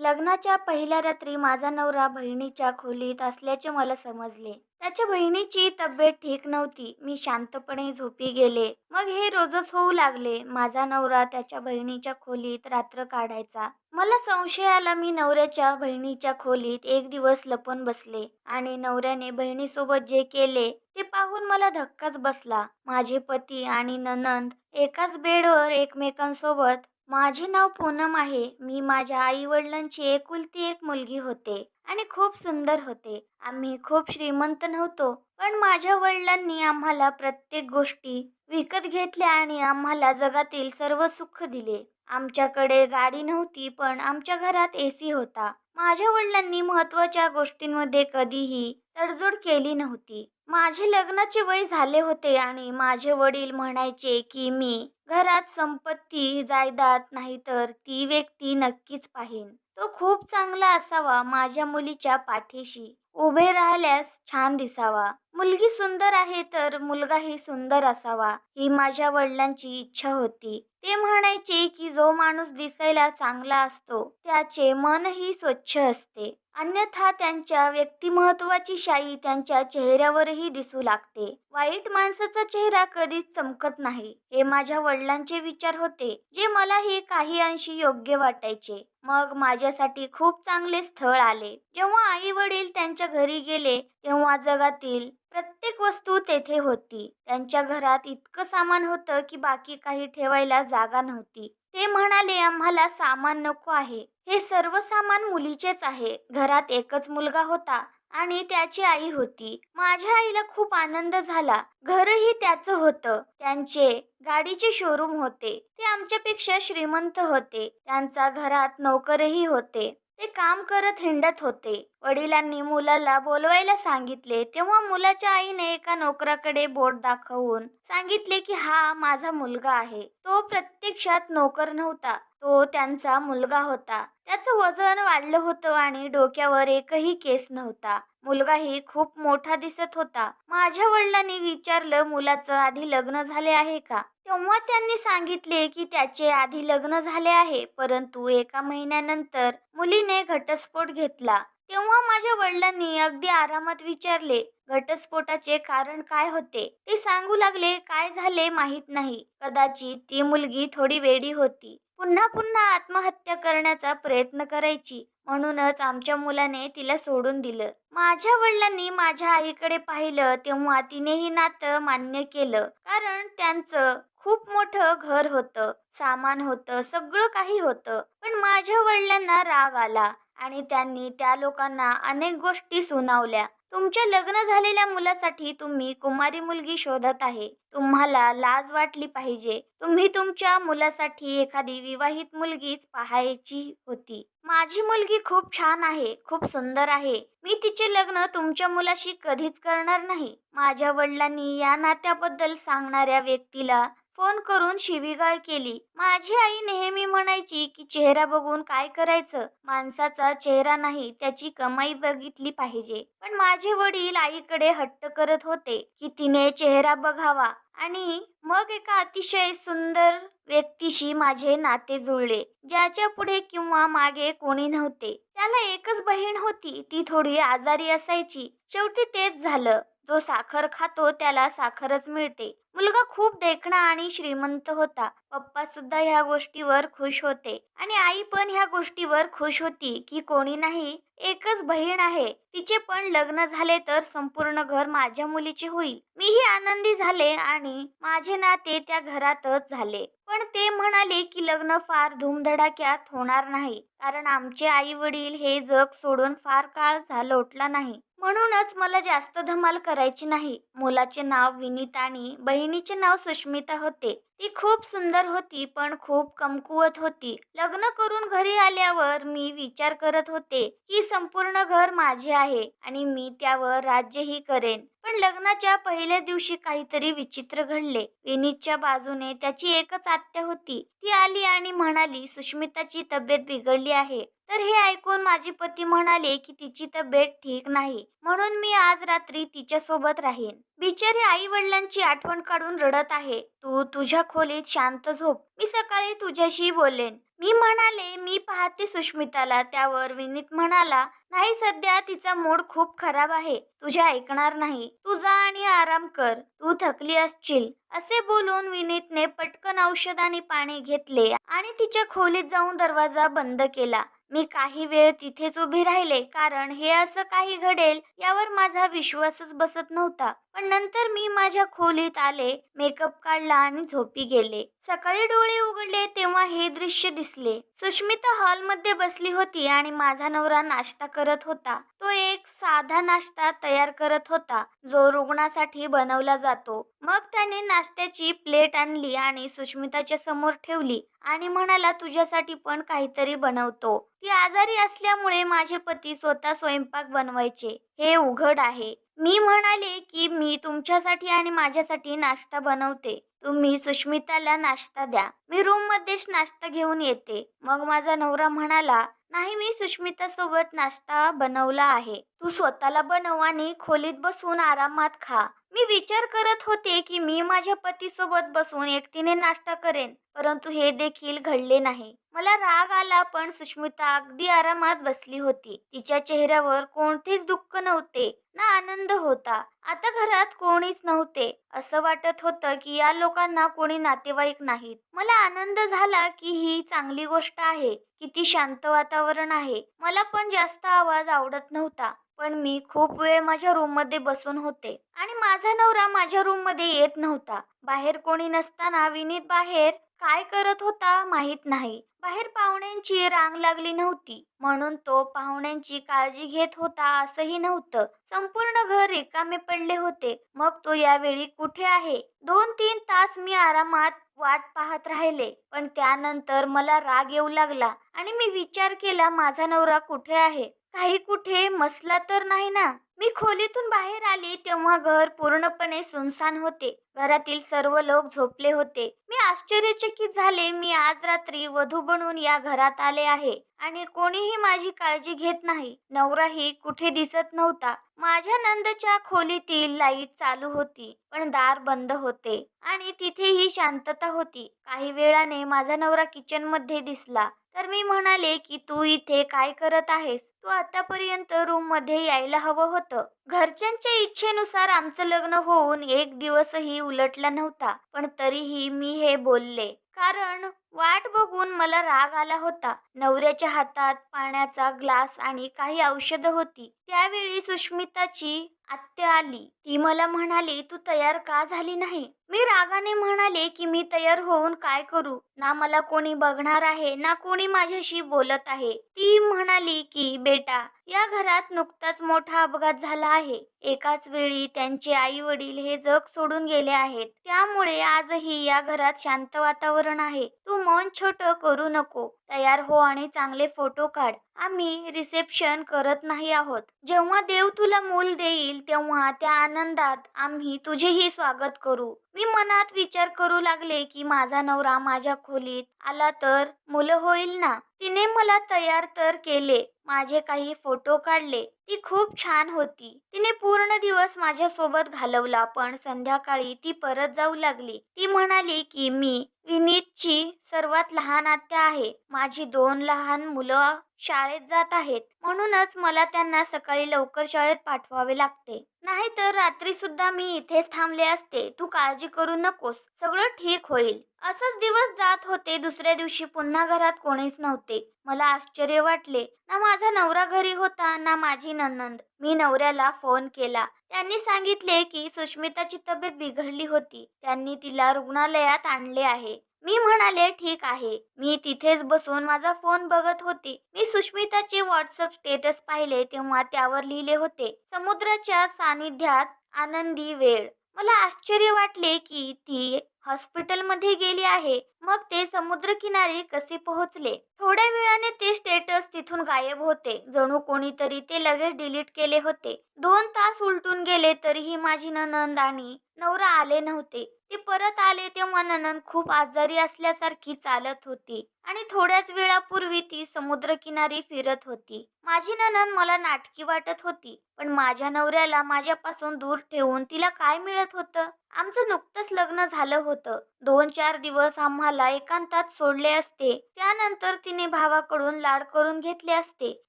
लग्नाच्या पहिल्या रात्री माझा नवरा बहिणीच्या खोलीत असल्याचे मला समजले. त्याच्या बहिणीची तब्येत ठीक नव्हती. मी शांतपणे झोपी गेले. मग हे रोजच होऊ लागले. माझा नवरा त्याच्या बहिणीच्या खोलीत रात्र काढायचा. मला संशय आला. मी नवऱ्याच्या बहिणीच्या खोलीत एक दिवस लपून बसले आणि नवऱ्याने बहिणीसोबत जे केले ते पाहून मला धक्काच बसला. माझे पती आणि नणंद एकाच बेडवर एकमेकांसोबत. माझे नाव पूनम आहे. मी माझ्या आई-वडिलांची एकुलती एक मुलगी होते आणि खूप सुंदर होते. आम्ही खूप श्रीमंत नव्हतो, पण माझ्या वडिलांनी आम्हाला प्रत्येक गोष्टी विकत घेतल्या आणि आम्हाला जगातील सर्व सुख दिले. आमच्याकडे गाडी नव्हती, पण आमच्या घरात एसी होता. माझ्या वडिलांनी महत्त्वाच्या गोष्टींमध्ये कधीही तडजोड केली नव्हती. माझे लग्नाचे वय झाले होते आणि माझे वडील म्हणायचे की मी घरात संपत्ती, जायदाद नाही तर ती व्यक्ती नक्कीच पाहीन. तो खूप चांगला असावा, माझ्या मुलीच्या पाठीशी उभे राहिल्यास छान दिसावा. मुलगी सुंदर आहे तर मुलगाही सुंदर असावा, ही माझ्या वडिलांची इच्छा होती. ते म्हणायचे की जो माणूस दिसायला चांगला असतो त्याचे मनही स्वच्छ असते. अन्यथा त्यांच्या व्यक्तिमत्त्वाची शाई त्यांच्या चेहऱ्यावरही दिसू लागते. वाईट माणसाचा चेहरा कधीच चमकत नाही, हे माझ्या वडिलांचे विचार होते, जे मलाही काही अंशी योग्य वाटायचे. मग माझ्यासाठी खूप चांगले स्थळ आले. जेव्हा आई वडील त्यांच्या घरी गेले तेव्हा जगातील प्रत्येक वस्तू तेथे होती. त्यांच्या घरात इतकं सामान होतं की बाकी काही ठेवायला जागा नव्हती. ते म्हणाले, आम्हाला सामान नको आहे. हे सर्व सामान मुलीचेच आहे. घरात एकच मुलगा होता आणि त्याची आई होती. माझ्या आईला खूप आनंद झाला. घरही त्याचं होतं. त्यांचे गाडीचे शोरूम होते. ते आमच्यापेक्षा श्रीमंत होते. त्यांचा घरात नोकरही होते. ते काम करत हिंडत होते. वडिलांनी मुलाला बोलवायला सांगितले तेव्हा मुलाच्या आईने एका नोकराकडे बोट दाखवून सांगितले की हा माझा मुलगा आहे. तो प्रत्यक्षात नोकर नव्हता, तो त्यांचा मुलगा होता. त्याचं वजन वाढलं होतं आणि डोक्यावर एकही केस नव्हता. मुलगाही खूप मोठा दिसत होता. माझ्या वडिलांनी विचारलं, मुलाचं आधी लग्न झाले आहे का? तेव्हा त्यांनी सांगितले की त्याचे आधी लग्न झाले आहे, परंतु एका महिन्यानंतर मुलीने घटस्फोट घेतला. तेव्हा माझ्या वडिलांनी अगदी आरामात विचारले, घटस्फोटाचे कारण काय होते? ते सांगू लागले, काय झाले माहीत नाही. कदाचित ती मुलगी थोडी वेडी होती. पुन्हा पुन्हा आत्महत्या करण्याचा प्रयत्न करायची. म्हणूनच आमच्या मुलाने तिला सोडून दिलं. माझ्या वडिलांनी माझ्या आईकडे पाहिलं तेव्हा तिनेही नातं मान्य केलं. कारण त्यांचं खूप मोठं घर होतं, सामान होतं, सगळं काही होतं. पण माझ्या वडिलांना राग आला आणि त्यांनी त्या लोकांना अनेक गोष्टी सुनावल्या. तुमच्या लग्न झालेल्या मुलासाठी तुम्ही कुमारी मुलगी शोधत आहे. तुम्हाला लाज वाटली पाहिजे. तुम्ही तुमच्या मुलासाठी एखादी विवाहित मुलगीच पाहायची होती. माझी मुलगी खूप छान आहे, खूप सुंदर आहे. मी तिचे लग्न तुमच्या मुलाशी कधीच करणार नाही. माझ्या वडिलांनी या नात्याबद्दल सांगणाऱ्या व्यक्तीला फोन करून शिवीगाळ केली. माझी आई नेहमी म्हणायची की चेहरा बघून काय करायचं, माणसाचा चेहरा नाही त्याची कमाई बघितली पाहिजे. पण माझे वडील आईकडे हट्ट करत होते की तिने चेहरा बघावा आणि मग एका अतिशय सुंदर व्यक्तीशी माझे नाते जुळले, ज्याच्या पुढे किंवा मागे कोणी नव्हते. त्याला एकच बहीण होती, ती थोडी आजारी असायची. शेवटी तेच झालं. जो साखर खातो त्याला साखरच मिळते. मुलगा खूप देखणा आणि श्रीमंत होता. पप्पा सुद्धा ह्या गोष्टीवर खुश होते आणि आई पण ह्या गोष्टीवर खुश होती की कोणी नाही, एकच बहीण आहे, तिचे पण लग्न झाले तर संपूर्ण घर माझ्या मुलीचे होईल. मीही आनंदी झाले आणि माझे नाते त्या घरातच झाले. पण ते म्हणाले की लग्न फार धूमधडाक्यात होणार नाही, कारण आमचे आई वडील हे जग सोडून फार काळ लोटला नाही. म्हणूनच मला जास्त धमाल करायची नाही. मुलाचे नाव विनीत आणि बहिणीचे नाव सुष्मिता होते. ती खूप सुंदर होती पण खूप कमकुवत होती. लग्न करून घरी आल्यावर मी विचार करत होते की संपूर्ण घर माझे आहे आणि मी त्यावर राज्यही करेन. पण लग्नाच्या पहिल्या दिवशी काहीतरी विचित्र घडले. विनीतच्या बाजूने त्याची एकच आत्या होती. ती आली आणि म्हणाली, सुष्मिताची तब्येत बिघडली आहे, तर हे ऐकून माझे पती म्हणाले की तिची तब्येत ठीक नाही, म्हणून मी आज रात्री तिच्यासोबत राहीन. बिचारी आई वडिलांची आठवण काढून रडत आहे. तू तुझ्या खोलीत शांत झोप, मी सकाळी तुझ्याशी बोलेन. मी म्हणाले, मी पाहते सुष्मिताला. त्यावर विनीत म्हणाला, नाही, सध्या तिचा मूड खूप खराब आहे, तुझे ऐकणार नाही. तू जा आणि आराम कर, तू थकली असशील. असे बोलून विनीतने पटकन औषध आणि पाणी घेतले आणि तिच्या खोलीत जाऊन दरवाजा बंद केला. मी काही वेळ तिथेच उभे राहिले, कारण हे असं काही घडेल यावर माझा विश्वासच बसत नव्हता. पण नंतर मी माझ्या खोलीत आले, मेकअप काढला आणि झोपी गेले. सकाळी डोळे उघडले तेव्हा हे दृश्य दिसले. सुष्मिता हॉलमध्ये बसली होती आणि माझा नवरा नाश्ता करत होता. तो एक साधा नाश्ता तयार करत होता, जो रुग्णासाठी बनवला जातो. मग त्याने नाश्त्याची प्लेट आणली आणि सुष्मिताच्या समोर ठेवली आणि म्हणाला, तुझ्यासाठी पण काहीतरी बनवतो. ती आजारी असल्यामुळे माझे पती स्वतः स्वयंपाक बनवायचे, हे उघड आहे. मी म्हणाले की मी तुमच्यासाठी आणि माझ्यासाठी नाश्ता बनवते, तुम्ही सुष्मिताला नाश्ता द्या. मी रूममध्येच नाश्ता घेऊन येते. मग माझा नवरा म्हणाला, नाही, मी सुष्मिता सोबत नाश्ता बनवला आहे, तू स्वतःला बनव आणि खोलीत बसून आरामात खा. मी विचार करत होते की मी माझ्या पतीसोबत बसून एकटीने नाश्ता करेन, परंतु हे देखील घडले नाही. मला राग आला, पण सुष्मिता अगदी आरामात बसली होती. तिच्या चेहऱ्यावर कोणतेच दुःख नव्हते ना आनंद होता. आता घरात कोणीच नव्हते. असं वाटत होतं की या लोकांना कोणी नातेवाईक नाहीत. मला आनंद झाला की ही चांगली गोष्ट आहे. किती शांत वातावरण आहे. मला पण जास्त आवाज आवडत नव्हता, पण मी खूप वेळ माझ्या रूममध्ये बसून होते आणि माझा नवरा माझ्या रूममध्ये येत नव्हता. बाहेर कोणी नसताना विनीत बाहेर काय करत होता माहीत नाही. बाहेर पाहुण्यांची रांग लागली नव्हती, म्हणून तो पाहुण्यांची काळजी घेत होता असंही नव्हतं. संपूर्ण घर रिकामे पडले होते. मग तो यावेळी कुठे आहे? 2-3 तास मी आरामात वाट पाहत राहिले, पण त्यानंतर मला राग येऊ लागला आणि मी विचार केला, माझा नवरा कुठे आहे? काही कुठे मसला तर नाही ना? मी खोलीतून बाहेर आली तेव्हा घर पूर्णपणे सुनसान होते. घरातील सर्व लोक झोपले होते. मी आश्चर्यचकित झाले. मी आज रात्री वधू बनून या घरात आले आहे आणि कोणीही माझी काळजी घेत नाही. नवराही कुठे दिसत नव्हता. माझ्या नंदच्या खोलीतील लाईट चालू होती, पण दार बंद होते आणि तिथेही शांतता होती. काही वेळाने माझा नवरा किचनमध्ये दिसला, तर मी म्हणाले की तू इथे काय करत आहेस? तू आतापर्यंत रूम मध्ये यायला हवं होतं. घरच्यांच्या इच्छेनुसार आमचं लग्न होऊन 1 दिवसही उलटला नव्हता, पण तरीही मी हे बोलले, कारण वाट बघून मला राग आला होता. नवऱ्याच्या हातात पाण्याचा ग्लास आणि काही औषधं होती. त्यावेळी सुष्मिताची आत्या आली. ती मला म्हणाली, तू तयार का झाली नाही? मी रागाने म्हणाले की मी तयार होऊन काय करू? ना मला कोणी बघणार आहे, ना कोणी माझ्याशी बोलत आहे. ती म्हणाली की बेटा, या घरात नुकताच मोठा अपघात झाला आहे. एकाच वेळी त्यांचे आई वडील हे जग सोडून गेले आहेत. त्यामुळे आजही या घरात शांत वातावरण आहे. तू मन छोटं करू नको. तयार हो आणि चांगले फोटो काढ. आम्ही रिसेप्शन करत नाही आहोत. जेव्हा देव तुला मूल देईल तेव्हा त्या आनंदात आम्ही तुझेही स्वागत करू. मी मनात विचार करू लागले की माझा नवरा माझ्या खोलीत आला तर मुलं होईल ना. तिने मला तयार तर केले, माझे काही फोटो काढले. ती खूप छान होती. तिने पूर्ण दिवस माझ्यासोबत घालवला, पण संध्याकाळी ती परत जाऊ लागली. ती म्हणाली की मी विनीतची सर्वात लहान आत्या आहे. माझी 2 लहान मुलं शाळेत जात आहेत, म्हणूनच मला त्यांना सकाळी लवकर शाळेत पाठवावे लागते. नाहीतर रात्री सुद्धा मी इथेच थांबले असते. तू काळजी करू नकोस, सगळं ठीक होईल. असंच दिवस जात होते. दुसऱ्या दिवशी पुन्हा घरात कोणीच नव्हते. मला आश्चर्य वाटले. ना माझा नवरा घरी होता, ना माझी नणंद. मी नवऱ्याला फोन केला. त्यांनी सांगितले की सुष्मिताची तब्येत बिघडली होती. त्यांनी तिला रुग्णालयात आणले आहे. मी म्हणाले, ठीक आहे. मी तिथेच बसून माझा फोन बघत होते. मी सुष्मिताचे व्हॉट्सअप स्टेटस पाहिले तेव्हा त्यावर लिहिले होते, समुद्राच्या सानिध्यात आनंदी वेळ. मला आश्चर्य वाटले की ती हॉस्पिटलमध्ये गेली आहे. मग ते समुद्रकिनारी कसे पोहोचले? थोड्या वेळाने ते स्टेटस तिथून गायब होते. जणू कोणीतरी ते लगेच डिलीट केले होते. 2 तास उलटून गेले तरीही माझी नणंद आणि नवरा आले नव्हते. ते परत आले तेव्हा नणंद खूप आजारी असल्यासारखी चालत होती आणि थोड्याच वेळापूर्वी ती समुद्रकिनारी फिरत होती. माझी नणंद मला नाटकी वाटत होती, पण माझ्या नवऱ्याला माझ्यापासून दूर ठेवून तिला काय मिळत होतं? आमचं नुकतंच लग्न झालं होतं. 2-4 दिवस आम्हाला एकांतात सोडले असते. त्यानंतर तिने भावाकडून लाड करून घेतले असते.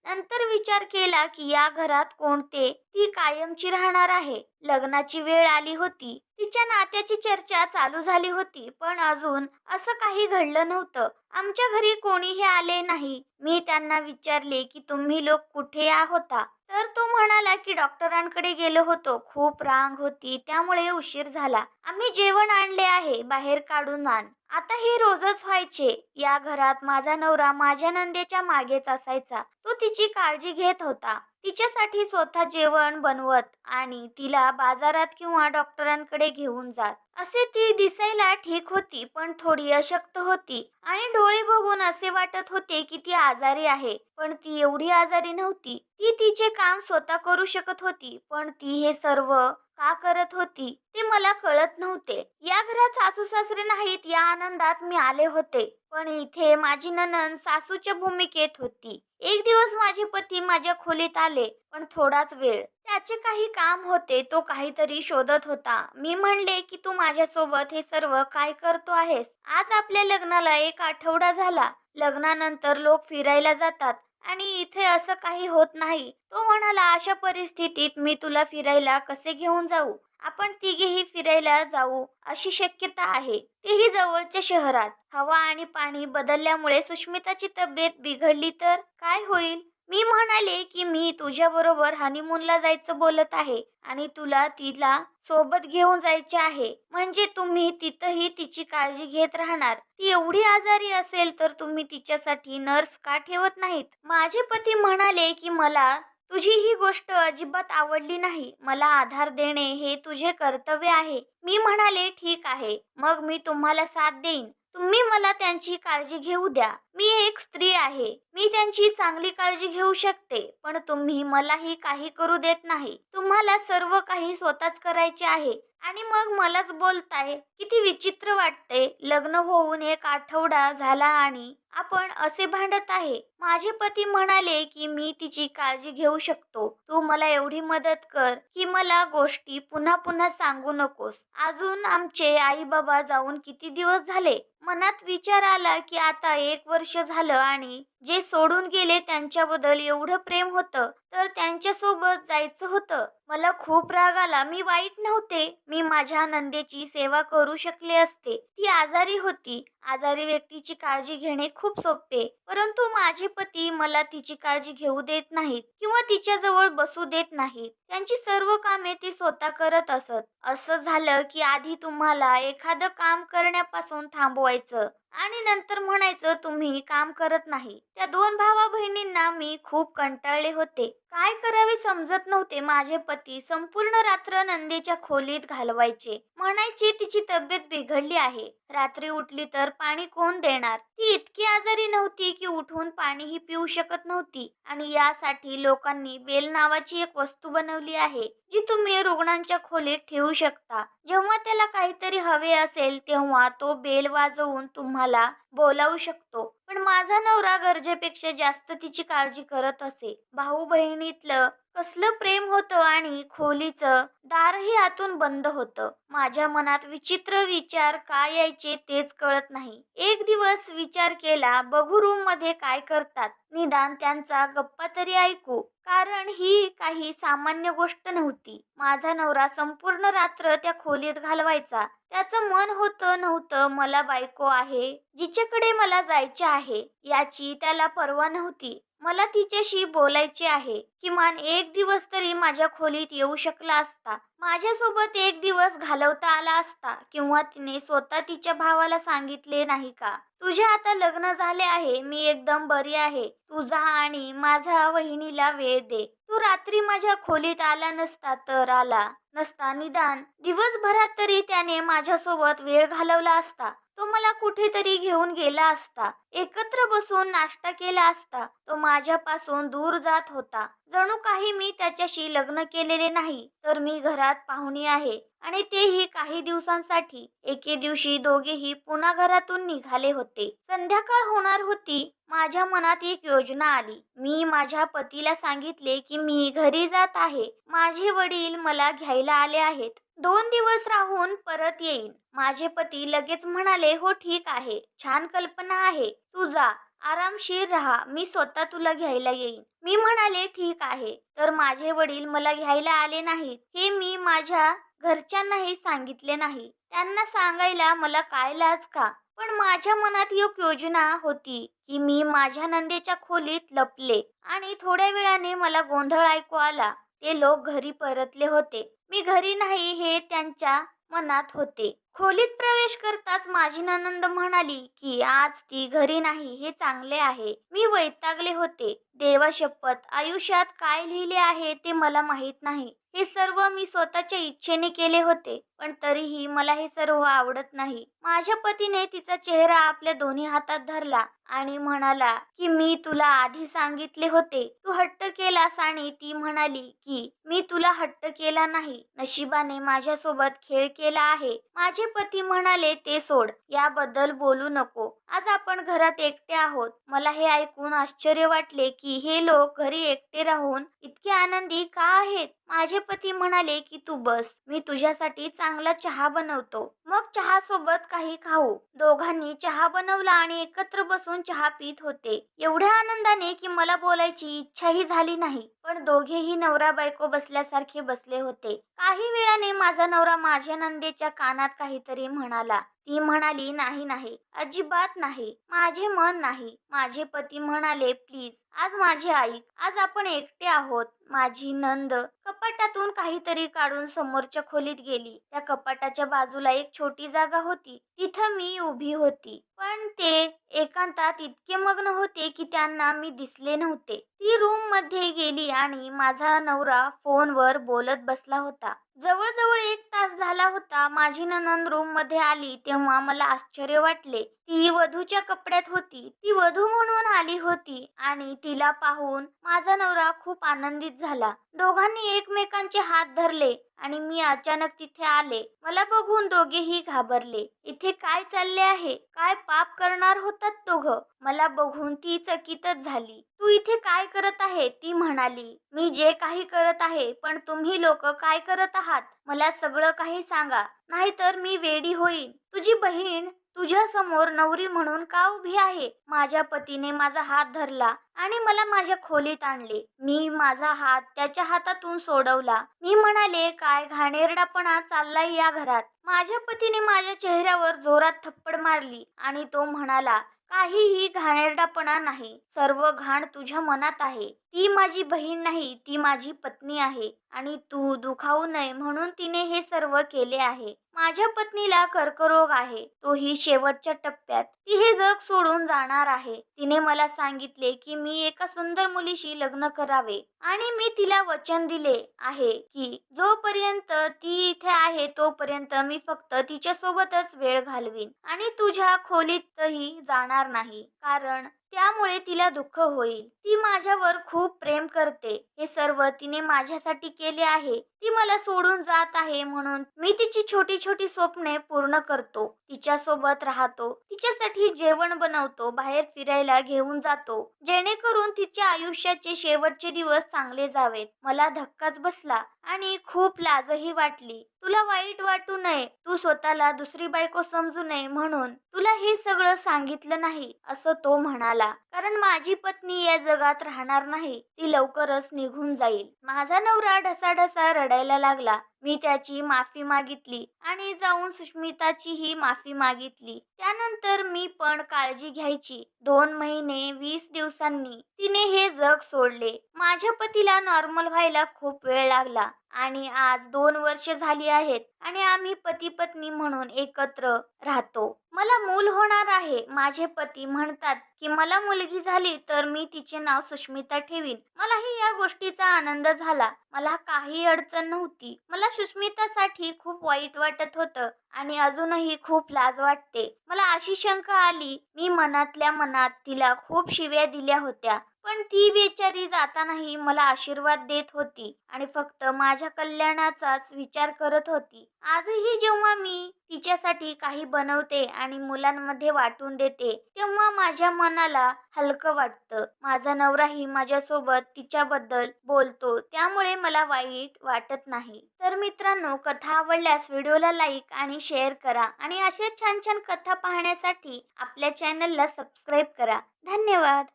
नंतर विचार केला की या घरात कोणते ती कायमची राहणार आहे. लग्नाची वेळ आली होती. तिच्या नात्याची चर्चा चालू झाली होती, पण अजून असं काही घडलं नव्हतं. आमच्या घरी कोणीही आले नाही. मी त्यांना विचारले की तुम्ही लोक कुठे होता? तर तो म्हणाला की डॉक्टरांकडे गेलो होतो. खूप रांग होती, त्यामुळे उशीर झाला. आम्ही जेवण आणले आहे, बाहेर काढून आण. आता हे रोजच व्हायचे. या घरात माझा नवरा माझ्या नंदेच्या मागेच असायचा. तो तिची काळजी घेत होता. तिच्यासाठी स्वतः जेवण बनवत आणि तिला बाजारात किंवा डॉक्टरांकडे घेऊन जात असे. ती दिसायला ठीक होती, पण थोडी अशक्त होती आणि डोळे बघून असे वाटत होते की ती आजारी आहे. पण ती एवढी आजारी नव्हती. ती तिचे काम स्वतः करू शकत होती, पण ती हे सर्व का करत होती ते मला कळत नव्हते. या घरात सासू सासरे नाहीत या आनंदात मी आले होते, पण इथे माझी नणंद सासूच्या भूमिकेत होती. एक दिवस माझे पती माझ्या खोलीत आले, पण थोडाच वेळ. त्याचे काही काम होते, तो काहीतरी शोधत होता. मी म्हणले की तू माझ्यासोबत हे सर्व काय करतो आहेस? आज आपल्या लग्नाला 1 आठवडा झाला. लग्नानंतर लोक फिरायला जातात आणि इथे असं काही होत नाही. तो म्हणाला, अशा परिस्थितीत मी तुला फिरायला कसे घेऊन जाऊ? आपण तिघेही फिरायला जाऊ अशी शक्यता आहे, तेही जवळच्या शहरात. हवा आणि पाणी बदलल्यामुळे सुष्मिताची तब्येत बिघडली तर काय होईल? मी म्हणाले की मी तुझ्याबरोबर हनीमूनला जायचं बोलत आहे आणि तुला तिला सोबत घेऊन जायचे आहे. म्हणजे तुम्ही तिथंही तिची काळजी घेत राहणार. ती एवढी आजारी असेल तर तुम्ही तिच्यासाठी नर्स का ठेवत नाहीत? माझे पती म्हणाले की मला तुझी ही गोष्ट अजिबात आवडली नाही. मला आधार देणे हे तुझे कर्तव्य आहे. मी म्हणाले, ठीक आहे, मग मी तुम्हाला साथ देईन. तुम्ही मला त्यांची काळजी घेऊ द्या. मी एक स्त्री आहे. मी त्यांची चांगली काळजी घेऊ शकते, पण तुम्ही मलाही काही करू देत नाही. तुम्हाला सर्व काही स्वतःच करायचे आहे आणि मग मलाच बोलताय. किती विचित्र वाटते. लग्न होऊन 1 आठवडा झाला आणि आपण असे भांडत आहे. माझे पती म्हणाले की मी तिची काळजी घेऊ शकतो. तू मला एवढी मदत कर की मला गोष्टी पुन्हा पुन्हा सांगू नकोस. अजून आमचे आई बाबा जाऊन किती दिवस झाले? मनात विचार आला की आता 1 वर्ष झालं आणि जे सोडून गेले त्यांच्याबद्दल एवढं प्रेम होतं तर त्यांच्यासोबत जायचं होतं. मला खूप राग आला. मी वाईट नव्हते. मी माझ्या नंदेची सेवा करू शकले असते. ती आजारी होती. आजारी व्यक्तीची काळजी घेणे खूप सोपे, परंतु माझे पती मला तिची काळजी घेऊ देत नाहीत किंवा तिच्याजवळ बसू देत नाहीत. त्यांची सर्व कामे ती स्वतः करत असत. असं झालं की आधी तुम्हाला एखादं काम करण्यापासून थांबवायचं आणि नंतर म्हणायचं तुम्ही काम करत नाही. त्या 2 भावा बहिणींना मी खूप कंटाळले होते. काय करावे समजत नव्हते. माझे पती संपूर्ण रात्र नंदेच्या खोलीत घालवायचे. म्हणायचे तिची तब्येत बिघडली आहे. रात्री उठली तर पाणी कोण देणार? ती इतकी आजारी नव्हती की उठून पाणीही पिऊ शकत नव्हती आणि यासाठी लोकांनी बेल नावाची एक वस्तू बनवली आहे, जी तुम्ही रुग्णांच्या खोलीत ठेवू शकता. जेव्हा त्याला काहीतरी हवे असेल तेव्हा तो बेल वाजवून तुम्हाला बोलावू शकतो. पण माझा नवरा गरजेपेक्षा जास्त तिची काळजी करत असे. भाऊ बहिणीतलं कसलं प्रेम होतं आणि खोलीचं दारही आतून बंद होतं. माझ्या मनात विचित्र विचार का यायचे तेच कळत नाही. एक दिवस विचार केला, बघू रूम मध्ये काय करतात, निदान त्यांचा गप्पा तरी ऐकू. कारण ही काही सामान्य गोष्ट नव्हती. माझा नवरा संपूर्ण रात्र त्या खोलीत घालवायचा. त्याचं मन होतं नव्हतं मला बायको आहे जिच्याकडे मला जायचे आहे याची त्याला पर्वा नव्हती. मला तिच्याशी बोलायचे आहे. किमान 1 दिवस तरी माझ्या खोलीत येऊ शकला असता. माझ्यासोबत 1 दिवस घालवता आला असता. किंवा तिने स्वतः तिच्या भावाला सांगितले नाही का, तुझे आता लग्न झाले आहे, मी एकदम बरी आहे, तू जा आणि माझ्या वहिनीला वेळ दे. तू रात्री माझ्या खोलीत आला नसता तर आला नसता, निदान दिवसभरात तरी त्याने माझ्यासोबत वेळ घालवला असता. तो मला कुठेतरी घेऊन गेला असता, एकत्र बसून नाश्ता केला असता. तो माझ्यापासून दूर जात होता. जणू काही मी त्याच्याशी लग्न केलेले नाही, तर मी घरात पाहुणी आहे आणि तेही काही दिवसांसाठी. एके दिवशी दोघेही पुन्हा घरातून निघाले होते. संध्याकाळ होणार होती. माझ्या मनात एक योजना आली. मी माझ्या पतीला सांगितले की मी घरी जात आहे. माझे वडील मला घ्यायला आले आहेत. 2 दिवस राहून परत येईन. माझे पती लगेच म्हणाले, हो ठीक आहे, छान कल्पना आहे, तू जा, आरामशीर राहा, मी स्वतः तुला घ्यायला येईन. मी म्हणाले ठीक आहे. तर माझे वडील मला घ्यायला आले नाहीत हे मी माझ्या घरच्यांनाही सांगितले नाही. त्यांना सांगायला मला काय लाज का? पण माझ्या मनात एक योजना होती की मी माझ्या नंदेच्या खोलीत लपले आणि थोड्या वेळाने मला गोंधळ ऐकू आला. ते लोक घरी परतले होते. मी घरी नाही हे त्यांच्या मनात होते. खोलीत प्रवेश करताच माझी नणंद म्हणाली की आज ती घरी नाही हे चांगले आहे. मी वैतागले होते. देवा शपथ, आयुष्यात काय लिहिले आहे ते मला माहीत नाही. हे सर्व मी स्वतःच्या इच्छेने केले होते, पण तरीही मला हे सर्व आवडत नाही. माझ्या पतीने तिचा चेहरा आपल्या दोन्ही हातात धरला आणि म्हणाला की मी तुला आधी सांगितले होते, तू हट्ट केलास. आणि ती म्हणाली की मी तुला हट्ट केला नाही, नशिबाने माझ्यासोबत खेळ केला आहे. माझे पती म्हणाले, ते सोड, याबद्दल बोलू नको, आज आपण घरात एकटे आहोत. मला हे ऐकून आश्चर्य वाटले की हे लोक घरी एकटे राहून इतके आनंदी का आहेत. माझे पती म्हणाले की तू बस, मी तुझ्यासाठी चांगला चहा बनवतो, मग चहा सोबत काही खाऊ. दोघांनी चहा बनवला आणि एकत्र बसून चहा पीत होते, एवढ्या आनंदाने की मला बोलायची इच्छाही झाली नाही. पण दोघेही नवरा बायको बसल्यासारखे बसले होते. काही वेळाने माझा नवरा माझ्या नंदेच्या कानात काहीतरी म्हणाला. ती म्हणाली, नाही नाही, अजिबात नाही, माझे मन नाही. माझे पती म्हणाले, प्लीज आज माझे ऐक, आज आपण एकटे आहोत. माझी नंद कपाटातून काहीतरी काढून समोरच्या खोलीत गेली. त्या कपाटाच्या बाजूला एक छोटी जागा होती, तिथं मी उभी होती. पण ते एकांतात इतके मग्न होते की त्यांना मी दिसले नव्हते. ती रूम मध्ये गेली आणि माझा नवरा फोनवर बोलत बसला होता. जवळजवळ 1 तास झाला होता. माझी नणंद रूम मध्ये आली तेव्हा मला आश्चर्य वाटले. ती वधूच्या कपड्यात होती. ती वधू म्हणून आली होती आणि तिला पाहून माझा नवरा खूप आनंदित झाला. दोघांनी एकमेकांचे हात धरले आणि मी अचानक तिथे आले. मला बघून दोघेही घाबरले. इथे काय चालले आहे? काय पाप करणार होतात दोघं? मला बघून ती चकितच झाली. तू इथे काय करत आहे? ती म्हणाली, मी जे काही करत आहे, पण तुम्ही लोक काय करत आहात? मला सगळं काही सांगा, नाहीतर मी वेडी होईन. तुझी बहीण तुझ्या समोर नवरी म्हणून का उभी आहे? माझ्या पतीने माझा हात धरला आणि मला माझ्या खोलीत आणले. मी माझा हात त्याच्या हातातून सोडवला. मी म्हणाले, काय घाणेरडापणा चाललाय या घरात. माझ्या पतीने माझ्या चेहऱ्यावर जोरात थप्पड मारली आणि तो म्हणाला, काहीही घाणेरडापणा नाही, सर्व घाण तुझ्या मनात आहे. ती माझी बहीण नाही, ती माझी पत्नी आहे आणि तू दुखावू नये म्हणून तिने हे सर्व केले आहे. माझ्या पत्नीला कर्करोग आहे, तोही शेवटच्या टप्प्यात. ती हे जग सोडून जाणार आहे. तिने मला सांगितले की मी एका सुंदर मुलीशी लग्न करावे आणि मी तिला वचन दिले आहे की जोपर्यंत ती इथे आहे तोपर्यंत मी फक्त तिच्यासोबतच वेळ घालवीन आणि तुझ्या खोलीतही जाणार नाही, कारण त्यामुळे तिला दुःख होईल. ती माझ्यावर खूप प्रेम करते. हे सर्व तिने माझ्यासाठी केले आहे. ती मला सोडून जात आहे म्हणून मी तिची छोटी छोटी स्वप्ने पूर्ण करतो. तिच्यासोबत राहतो, तिच्यासाठी जेवण बनवतो, बाहेर फिरायला घेऊन जातो, जेणेकरून तिच्या आयुष्याचे शेवटचे दिवस चांगले जावेत. मला धक्काच बसला आणि खूप लाजही वाटली. तुला वाईट वाटू नये, तू स्वतःला दुसरी बायको समजू नये म्हणून तुला हे सगळं सांगितलं नाही, असं तो म्हणाला. कारण माझी पत्नी या जगात राहणार नाही, ती लवकरच निघून जाईल. माझा नवरा ढसाढसा रडायला लागला. मी त्याची माफी मागितली आणि जाऊन सुष्मिताचीही माफी मागितली. त्यानंतर मी पण काळजी घ्यायची. 2 महिने 20 दिवसांनी तिने हे जग सोडले. माझ्या पतीला नॉर्मल व्हायला खूप वेळ लागला आणि आज 2 वर्ष झाली आहेत आणि आम्ही पती पत्नी म्हणून एकत्र राहतो. मला मूल होणार आहे. माझे पती म्हणतात की मला मुलगी झाली तर मी तिचे नाव सुष्मिता ठेवीन. मलाही या गोष्टीचा आनंद झाला. मला काही अडचण नव्हती. मला सुष्मितासाठी खूप वाईट वाटत होतं आणि अजूनही खूप लाज वाटते. मला अशी शंका आली, मी मनातल्या मनात तिला खूप शिव्या दिल्या होत्या. पण ती बिचारी जातानाही मला आशीर्वाद देत होती आणि फक्त माझ्या कल्याणाचाच विचार करत होती. आजही जेव्हा मी तिच्यासाठी काही बनवते आणि मुलांमध्ये वाटून देते, तेव्हा माझ्या मनाला हलकं वाटतं. माझा नवराही माझ्यासोबत तिच्याबद्दल बोलतो, त्यामुळे मला वाईट वाटत नाही. तर मित्रांनो, कथा आवडल्यास व्हिडिओला लाईक आणि शेअर करा आणि अशा छान छान कथा पाहण्यासाठी आपल्या चॅनलला सबस्क्राईब करा. धन्यवाद.